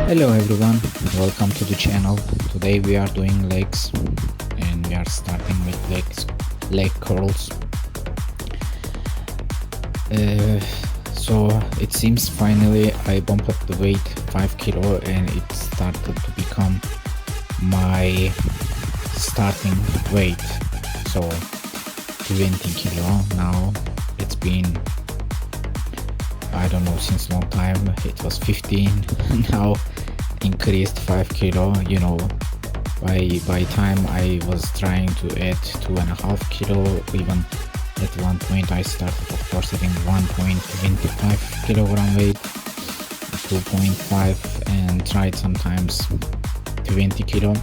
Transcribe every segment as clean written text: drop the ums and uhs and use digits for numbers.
Hello everyone, welcome to the channel. Today we are doing legs and we are starting with leg curls. So it seems finally I bumped up the weight 5 kilo and it started to become my starting weight. So 20 kilo now. It's been, I don't know, since long time. It was 15 now increased 5 kilo. By time I was trying to add 2.5 kilo. Even at one point I started, of course, having 1.25 kilogram weight, 2.5, and tried sometimes 20 kilo,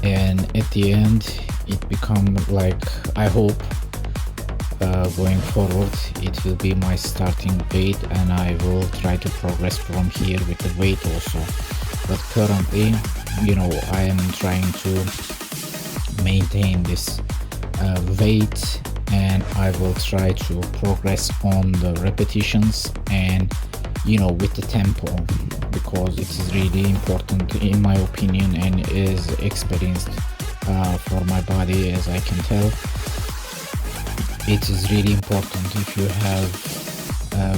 and at the end it become like, I hope going forward it will be my starting weight, and I will try to progress from here with the weight also. But currently, I am trying to maintain this weight, and I will try to progress on the repetitions and with the tempo, because it is really important in my opinion and is experienced for my body. As I can tell, it is really important if you have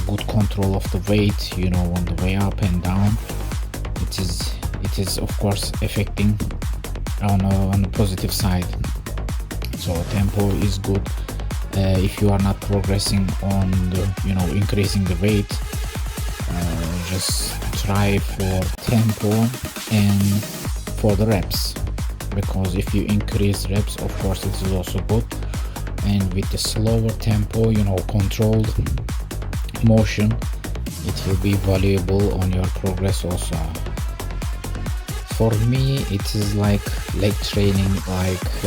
good control of the weight, on the way up and down. It is of course affecting on the positive side. So tempo is good. If you are not progressing on the increasing the weight, just try for tempo and for the reps, because if you increase reps, of course it is also good. And with the slower tempo, controlled motion, it will be valuable on your progress also. For me it is like leg training, like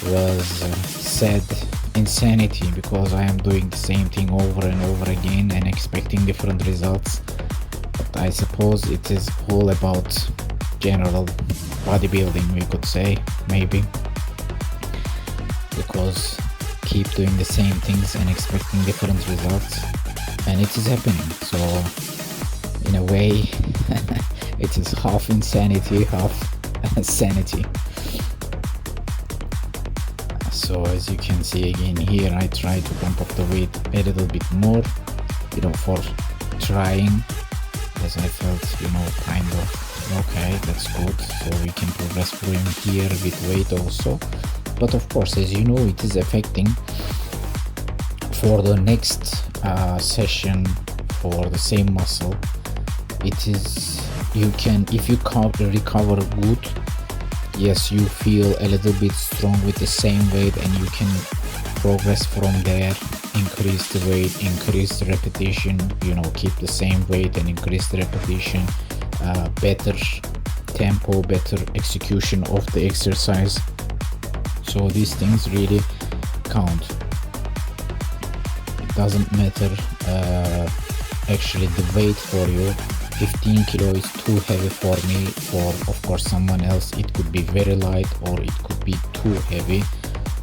was said, insanity, because I am doing the same thing over and over again and expecting different results. But I suppose it is all about general bodybuilding, we could say, maybe, because keep doing the same things and expecting different results, and it is happening. So in a way it is half insanity, half sanity. So as you can see again here, I try to bump up the weight a little bit more, for trying, as I felt, kind of okay, that's good. So we can progress from here with weight also. But of course, as you know, it is affecting for the next session for the same muscle. It is, you can, if you recover good, yes, you feel a little bit strong with the same weight, and you can progress from there, increase the weight, increase the repetition, keep the same weight and increase the repetition, better tempo, better execution of the exercise. So these things really count. It doesn't matter actually the weight for you. 15 kilo is too heavy for me. For, of course, someone else it could be very light or it could be too heavy.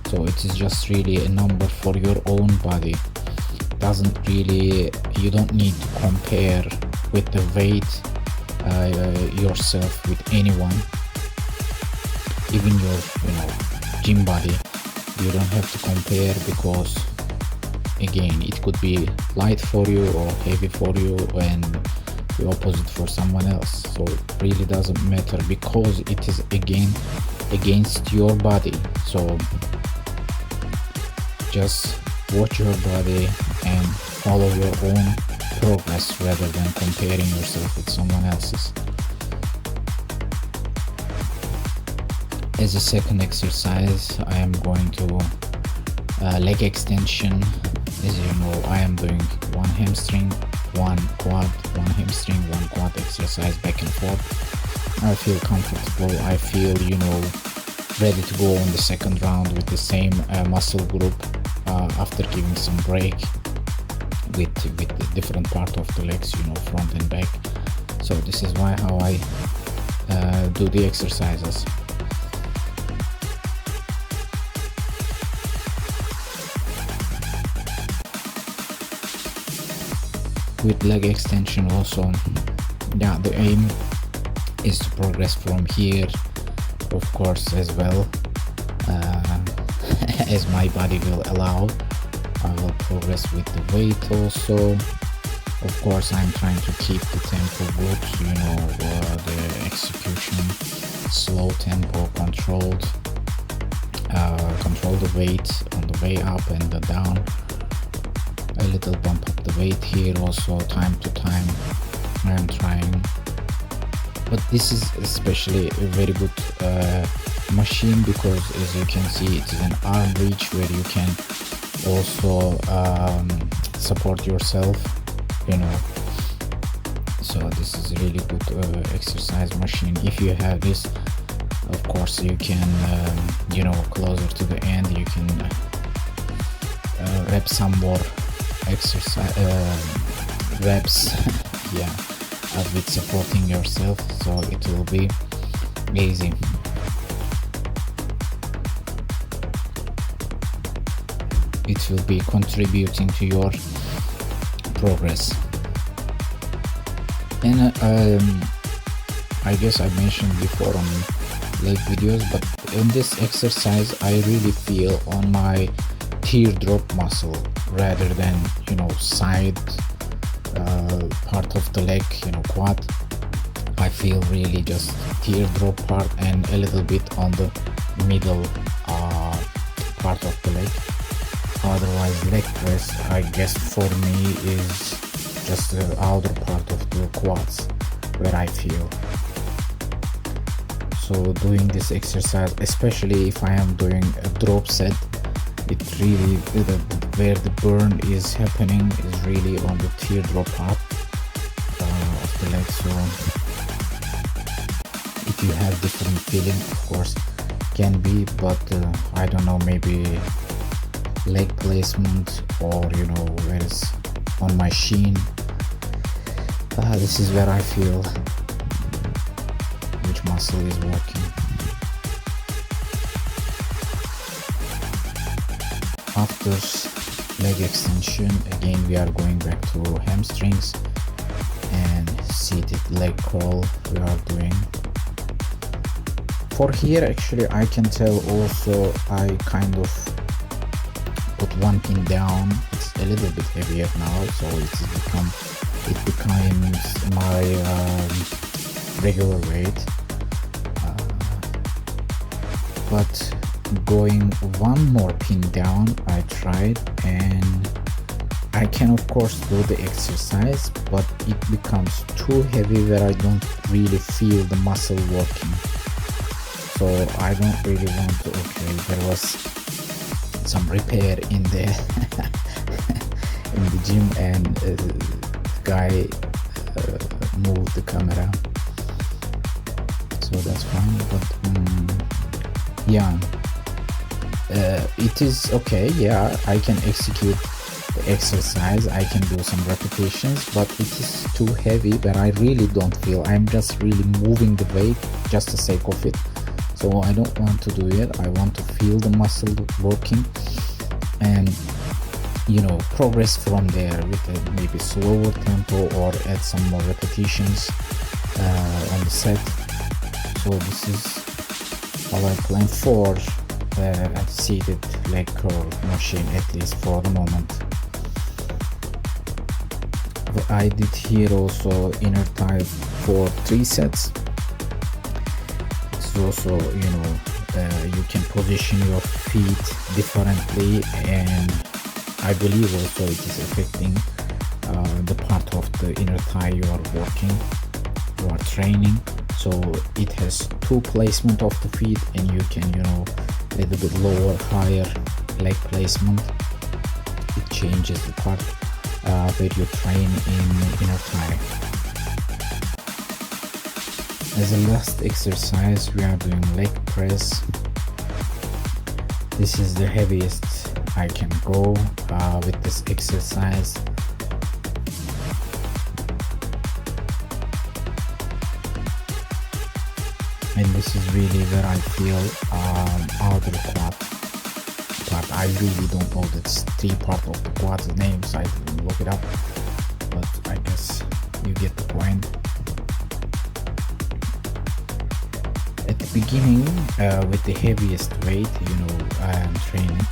So it is just really a number for your own body. Doesn't really, you don't need to compare with the weight yourself with anyone, even your gym body. You don't have to compare, because again, it could be light for you or heavy for you, and the opposite for someone else. So it really doesn't matter, because it is again against your body. So just watch your body and follow your own progress rather than comparing yourself with someone else's. As a second exercise, I am going to leg extension. As you know, I am doing one hamstring, one quad, one hamstring, one quad exercise, back and forth. I feel comfortable. I feel, ready to go on the second round with the same muscle group after giving some break with the different part of the legs, front and back. So this is how I do the exercises. with leg extension also. Yeah, the aim is to progress from here, of course, as well, as my body will allow. I will progress with the weight also. Of course, I'm trying to keep the tempo good, the execution, slow tempo, controlled. Control the weight on the way up and the down. A little bump up the weight here also, time to time. I'm trying. But this is especially a very good machine because, as you can see, it is an arm reach where you can also support yourself, so this is a really good exercise machine. If you have this, of course, you can closer to the end you can rep some more exercise reps yeah, with supporting yourself, so it will be easy. It will be contributing to your progress. And I guess I mentioned before on leg videos, but in this exercise I really feel on my teardrop muscle rather than side part of the leg, quad. I feel really just teardrop part and a little bit on the middle part of the leg. Otherwise, leg press, I guess for me, is just the outer part of the quads where I feel. So doing this exercise, especially if I am doing a drop set, it really, where the burn is happening is really on the teardrop part of the leg. So if you have different feeling, of course, can be, but I don't know, maybe leg placement or where it's on my shin. This is where I feel which muscle is working. After leg extension, again we are going back to hamstrings and seated leg curl we are doing. For here, actually, I can tell also I kind of put one pin down. It's a little bit heavier now, so it becomes my regular weight. But going one more pin down, I tried, and I can of course do the exercise, but it becomes too heavy where I don't really feel the muscle working. So I don't really want to. Okay, there was some repair in the in the gym, and the guy moved the camera, so that's fine. But yeah, it is okay. Yeah, I can execute the exercise, I can do some repetitions, but it is too heavy that I really don't feel. I'm just really moving the weight just the sake of it. So I don't want to do it. I want to feel the muscle working and progress from there with a maybe slower tempo or add some more repetitions on the set. So this is how I plan for a seated leg curl machine, at least for the moment. I did here also inner thigh for 3 sets. Also, you can position your feet differently, and I believe also it is affecting the part of the inner thigh you are working, you are training. So it has 2 placement of the feet, and you can a little bit lower, higher leg placement. It changes the part where you train in inner thigh. As a last exercise, we are doing leg press. This is the heaviest I can go with this exercise. And this is really where I feel outer quad part. I really don't know the 3 part of the quad's names. I didn't look it up. but I guess you get the point. At the beginning, with the heaviest weight, I am training.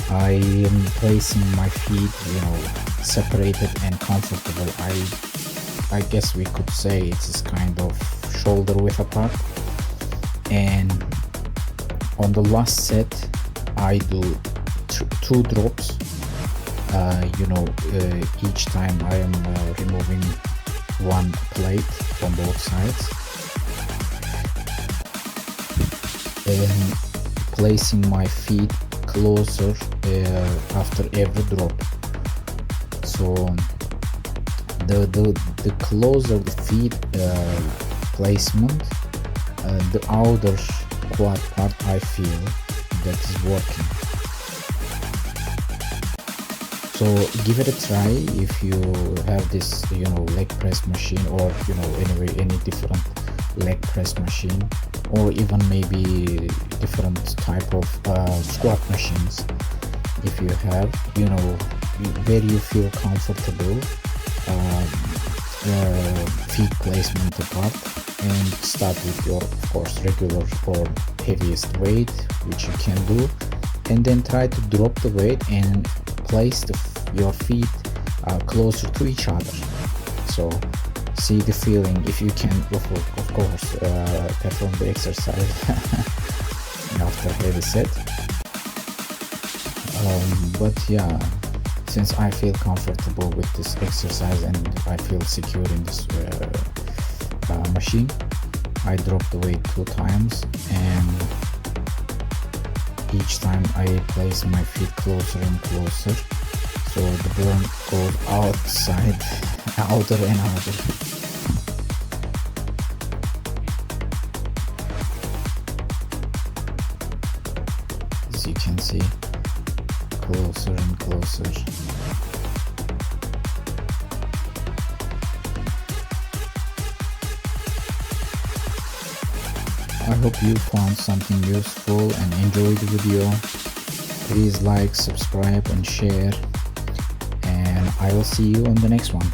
I am placing my feet, separated and comfortable. I guess we could say it's kind of shoulder width apart. And on the last set, I do two drops. Each time I am removing one plate from both sides and placing my feet closer after every drop. So the closer the feet placement, the outer quad part, I feel that is working. So give it a try if you have this leg press machine, or anyway any different leg press machine, or even maybe different type of squat machines. If you have where you feel comfortable, feet placement apart, and start with your, of course, regular or heaviest weight, which you can do, and then try to drop the weight and place your feet closer to each other. So see the feeling, if you can, of course, perform the exercise after heavy set. But yeah, since I feel comfortable with this exercise and I feel secure in this machine, I drop the weight 2 times, and each time I place my feet closer and closer, so the burn goes outside, outer and outer. As you can see, closer and closer. I hope you found something useful and enjoyed the video. Please like, subscribe and share, and I will see you on the next one.